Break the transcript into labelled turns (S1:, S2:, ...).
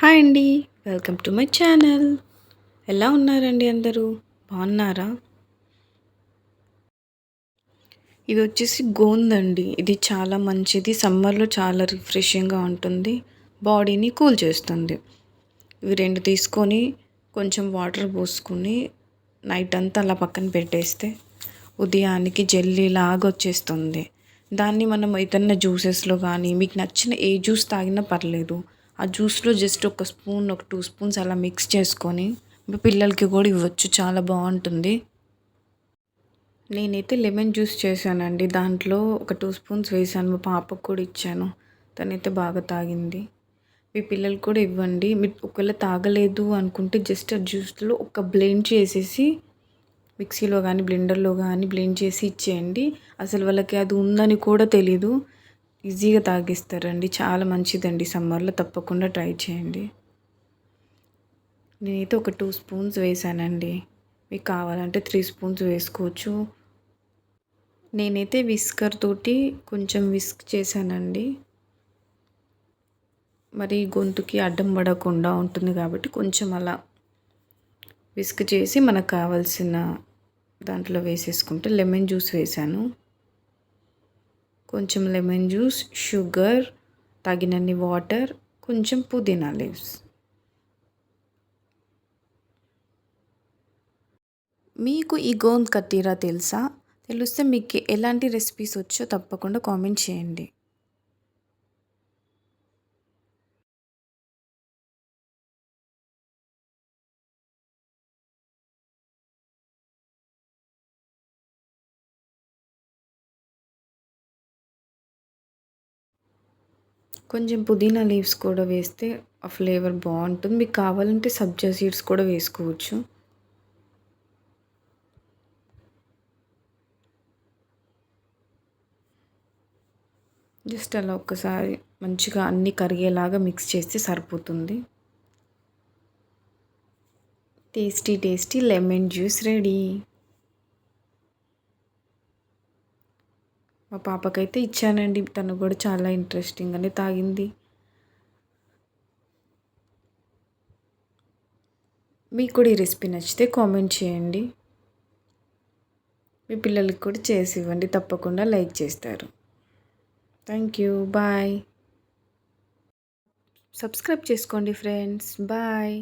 S1: Hi అండి. Welcome to my channel. ఎలా ఉన్నారండి అందరూ? బాగున్నారా? ఇది వచ్చేసి గోందండి. ఇది చాలా మంచిది. సమ్మర్‌లో చాలా రిఫ్రెషింగ్‌గా ఉంటుంది. బాడీని కూల్ చేస్తుంది. ఇవి 2 తీసుకొని కొంచెం వాటర్ పోసుకొని నైట్ అంతా అలా పక్కన పెట్టేస్తే ఉదయానికి జెల్లీలాగా వచ్చేస్తుంది. దాన్ని మనం ఏదన్నా జ్యూసెస్‌లో కానీ మీకు నచ్చిన ఏ జ్యూస్ తాగినా పర్లేదు. ఆ జ్యూస్‌లో జస్ట్ ఒక స్పూన్, ఒక 2 స్పూన్స్ అలా మిక్స్ చేసుకొని మీ పిల్లలకి కూడా ఇవ్వచ్చు. చాలా బాగుంటుంది. నేనైతే లెమన్ జ్యూస్ చేశానండి. దాంట్లో ఒక 2 స్పూన్స్ వేశాను. మా పాపకు కూడా ఇచ్చాను. తనైతే బాగా తాగింది. మీ పిల్లలకి కూడా ఇవ్వండి. మీరు ఒకవేళ తాగలేదు అనుకుంటే జస్ట్ ఆ జ్యూస్‌లో ఒక బ్లెండ్ చేసేసి మిక్సీలో కానీ, బ్లెండర్‌లో కానీ బ్లెండ్ చేసి ఇచ్చేయండి. అసలు వాళ్ళకి అది ఉందని కూడా తెలీదు. ఈజీగా తాగేస్తారండి. చాలా మంచిదండి. సమ్మర్‌లో తప్పకుండా ట్రై చేయండి. నేనైతే ఒక 2 స్పూన్స్ వేశానండి. మీకు కావాలంటే 3 స్పూన్స్ వేసుకోవచ్చు. నేనైతే విస్కర్ తోటి కొంచెం విస్క్ చేశానండి. మరి గొంతుకి అడ్డం పడకుండా ఉంటుంది కాబట్టి కొంచెం అలా విస్క్ చేసి మనకు కావాల్సిన దాంట్లో వేసేసుకుంటే లెమన్ జ్యూస్ వేశాను. కొంచెం లెమన్ జ్యూస్, షుగర్, తగినన్ని వాటర్, కొంచెం పుదీనా లీవ్స్. మీకు ఈ గోంద్ కతీరా తెలుసా? తెలిస్తే మీకు ఎలాంటి రెసిపీస్ వచ్చో తప్పకుండా కామెంట్ చేయండి. కొంచెం పుదీనా లీవ్స్ కూడా వేస్తే ఆ ఫ్లేవర్ బాగుంటుంది. మీకు కావాలంటే సబ్జా సీడ్స్ కూడా వేసుకోవచ్చు. జస్ట్ అలా ఒక్కసారి మంచిగా అన్నీ కరిగేలాగా మిక్స్ చేస్తే సరిపోతుంది. Tasty tasty lemon juice ready. మా పాపకైతే ఇచ్చానండి. తను కూడా చాలా ఇంట్రెస్టింగ్‌గానే తాగింది. మీకు కూడా ఈ రెసిపీ నచ్చితే కామెంట్ చేయండి. మీ పిల్లలకి కూడా చేసి ఇవ్వండి. తప్పకుండా లైక్ చేస్తారు. Thank you. బాయ్. సబ్స్క్రైబ్ చేసుకోండి ఫ్రెండ్స్. బాయ్.